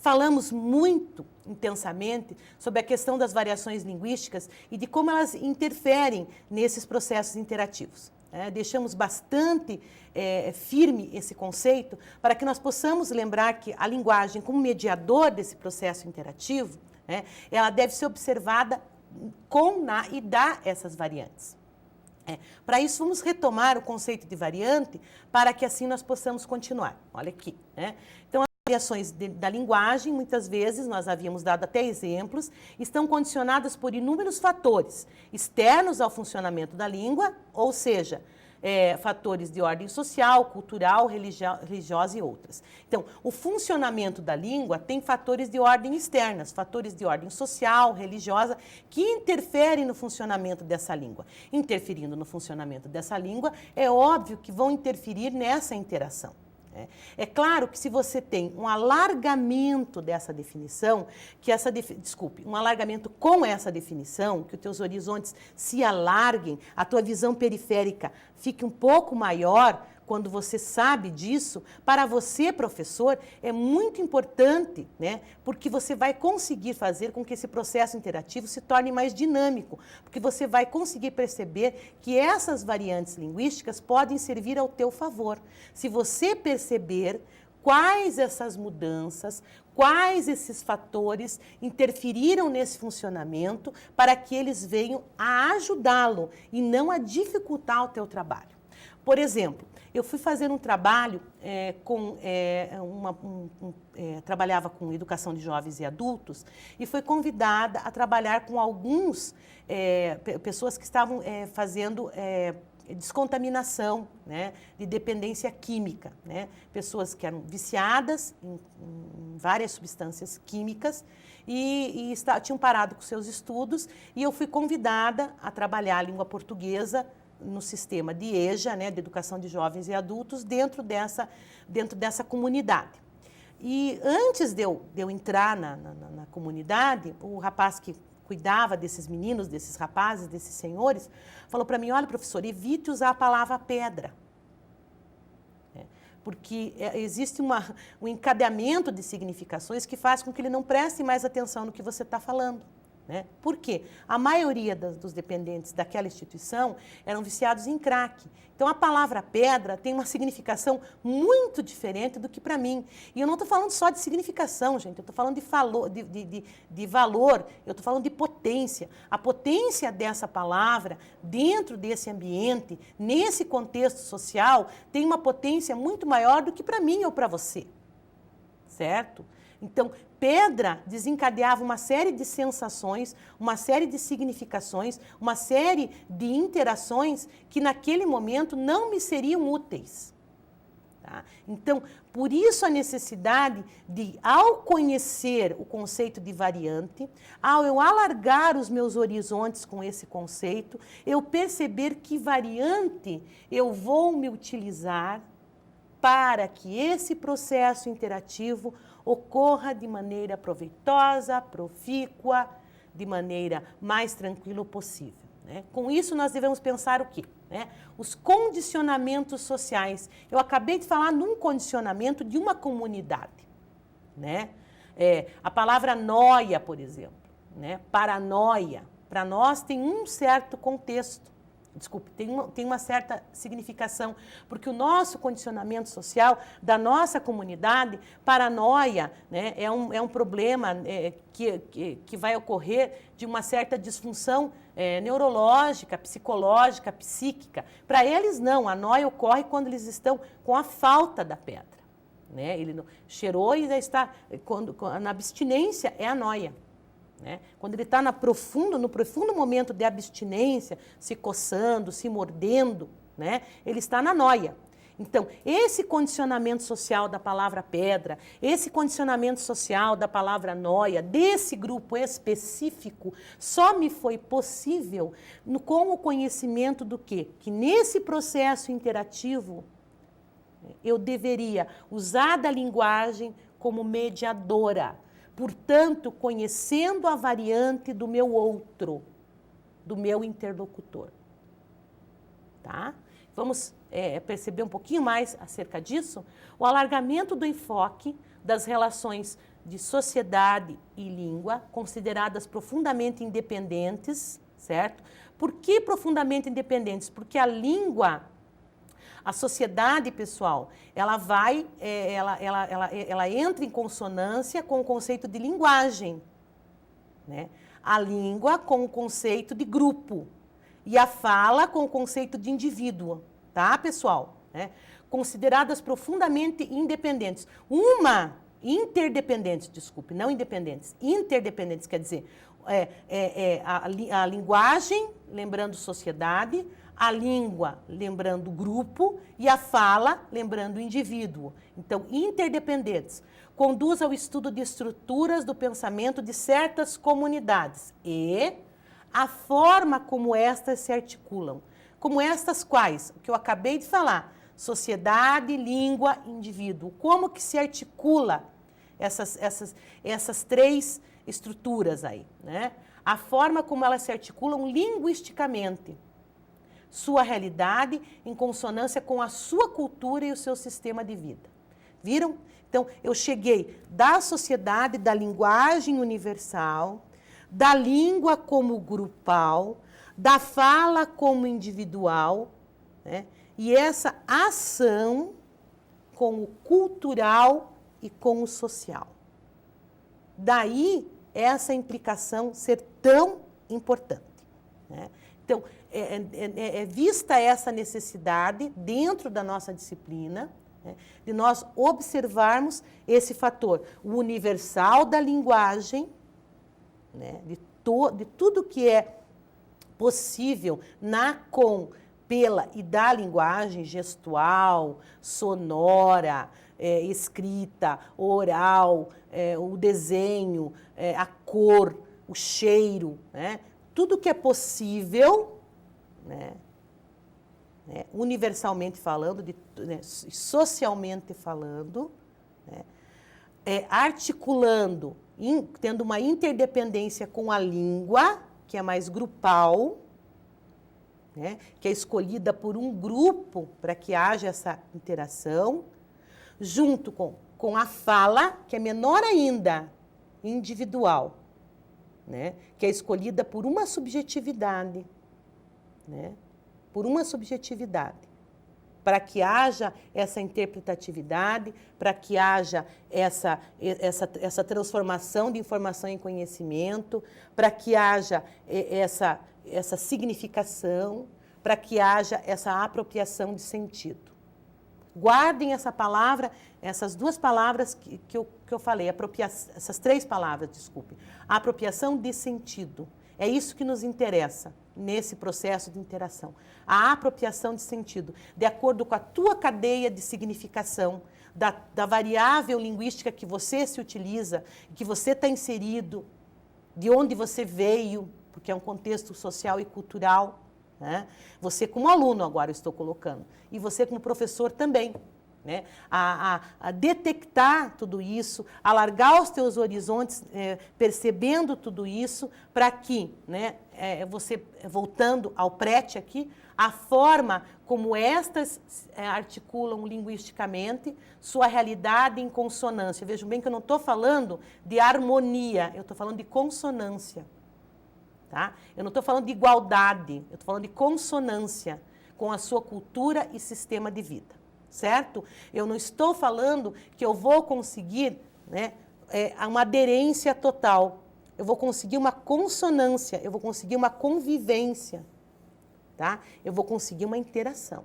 falamos muito intensamente sobre a questão das variações linguísticas e de como elas interferem nesses processos interativos. Deixamos bastante firme esse conceito para que nós possamos lembrar que a linguagem, como mediador desse processo interativo, ela deve ser observada e dar essas variantes. Para isso, vamos retomar o conceito de variante para que assim nós possamos continuar. Olha aqui. Então, as variações da linguagem, muitas vezes, nós havíamos dado até exemplos, estão condicionadas por inúmeros fatores externos ao funcionamento da língua, ou seja, fatores de ordem social, cultural, religiosa e outras. Então, o funcionamento da língua tem fatores de ordem externas, fatores de ordem social, religiosa, que interferem no funcionamento dessa língua. Interferindo no funcionamento dessa língua, é óbvio que vão interferir nessa interação. É claro que se você tem um alargamento dessa definição, um alargamento com essa definição, que os teus horizontes se alarguem, a tua visão periférica fique um pouco maior, quando você sabe disso, para você, professor, é muito importante, porque você vai conseguir fazer com que esse processo interativo se torne mais dinâmico, porque você vai conseguir perceber que essas variantes linguísticas podem servir ao teu favor. Se você perceber quais essas mudanças, quais esses fatores interferiram nesse funcionamento para que eles venham a ajudá-lo e não a dificultar o teu trabalho. Por exemplo, eu fui fazer um trabalho trabalhava com educação de jovens e adultos e fui convidada a trabalhar com pessoas que estavam fazendo descontaminação, de dependência química, pessoas que eram viciadas em várias substâncias químicas e tinham parado com seus estudos e eu fui convidada a trabalhar a língua portuguesa no sistema de EJA, de Educação de Jovens e Adultos, dentro dessa comunidade. E antes de eu entrar na comunidade, o rapaz que cuidava desses meninos, desses rapazes, desses senhores, falou para mim, olha, professor, evite usar a palavra pedra. Porque existe um encadeamento de significações que faz com que ele não preste mais atenção no que você está falando. Por quê? A maioria dos dependentes daquela instituição eram viciados em crack. Então, a palavra pedra tem uma significação muito diferente do que para mim. E eu não estou falando só de significação, gente. Eu estou falando de valor, eu estou falando de potência. A potência dessa palavra, dentro desse ambiente, nesse contexto social, tem uma potência muito maior do que para mim ou para você. Certo? Então, pedra desencadeava uma série de sensações, uma série de significações, uma série de interações que naquele momento não me seriam úteis. Tá? Então, por isso a necessidade de, ao conhecer o conceito de variante, ao eu alargar os meus horizontes com esse conceito, eu perceber que variante eu vou me utilizar para que esse processo interativo ocorra de maneira proveitosa, profícua, de maneira mais tranquila possível. Com isso, nós devemos pensar o quê? Os condicionamentos sociais. Eu acabei de falar num condicionamento de uma comunidade. A palavra noia, por exemplo, paranoia, para nós tem um certo contexto. Desculpe, tem uma certa significação, porque o nosso condicionamento social da nossa comunidade, paranoia, é um problema que vai ocorrer de uma certa disfunção neurológica, psicológica, psíquica. Para eles, não, a noia ocorre quando eles estão com a falta da pedra. Ele não, cheirou e já está, na abstinência é a noia. Quando ele está no profundo momento de abstinência, se coçando, se mordendo, ele está na noia. Então, esse condicionamento social da palavra pedra, esse condicionamento social da palavra noia, desse grupo específico, só me foi possível com o conhecimento do quê? Que nesse processo interativo, eu deveria usar da linguagem como mediadora. Portanto, conhecendo a variante do meu outro, do meu interlocutor. Tá? Vamos perceber um pouquinho mais acerca disso? O alargamento do enfoque das relações de sociedade e língua, consideradas profundamente independentes, certo? Por que profundamente independentes? Porque a língua, a sociedade, pessoal, ela entra em consonância com o conceito de linguagem, né? A língua com o conceito de grupo e a fala com o conceito de indivíduo, tá, pessoal? Consideradas profundamente independentes. Interdependentes, desculpe, não independentes. Interdependentes quer dizer a linguagem, lembrando sociedade, a língua, lembrando grupo, e a fala, lembrando indivíduo. Então, interdependentes. Conduz ao estudo de estruturas do pensamento de certas comunidades e a forma como estas se articulam. Como estas quais? O que eu acabei de falar. Sociedade, língua, indivíduo. Como que se articula essas três estruturas aí, né? A forma como elas se articulam linguisticamente. Sua realidade em consonância com a sua cultura e o seu sistema de vida. Viram? Então, eu cheguei da sociedade, da linguagem universal, da língua como grupal, da fala como individual, né? E essa ação com o cultural e com o social. Daí, essa implicação ser tão importante, né? Então, vista essa necessidade dentro da nossa disciplina, né, de nós observarmos esse fator, o universal da linguagem, né, de tudo que é possível pela e da linguagem gestual, sonora, escrita, oral, o desenho, a cor, o cheiro, né? Tudo que é possível, né, universalmente falando, socialmente falando, né, articulando, tendo uma interdependência com a língua, que é mais grupal, né, que é escolhida por um grupo para que haja essa interação, junto com a fala, que é menor ainda, individual, né, que é escolhida por uma subjetividade, né, por uma subjetividade, para que haja essa interpretatividade, para que haja essa transformação de informação em conhecimento, para que haja essa significação, para que haja essa apropriação de sentido. Guardem essa palavra, essas duas palavras que eu falei, essas três palavras, desculpe. A apropriação de sentido. É isso que nos interessa nesse processo de interação. A apropriação de sentido, de acordo com a tua cadeia de significação, da variável linguística que você se utiliza, que você está inserido, de onde você veio, porque é um contexto social e cultural, né? Você como aluno agora eu estou colocando, e você como professor também, né? A detectar tudo isso, alargar os teus horizontes, percebendo tudo isso, para que, né, você, voltando ao prete aqui, a forma como estas articulam linguisticamente sua realidade em consonância. Vejam bem que eu não estou falando de harmonia, eu estou falando de consonância. Tá? Eu não estou falando de igualdade, eu estou falando de consonância com a sua cultura e sistema de vida, certo? Eu não estou falando que eu vou conseguir, né, uma aderência total, eu vou conseguir uma consonância, eu vou conseguir uma convivência, tá? Eu vou conseguir uma interação.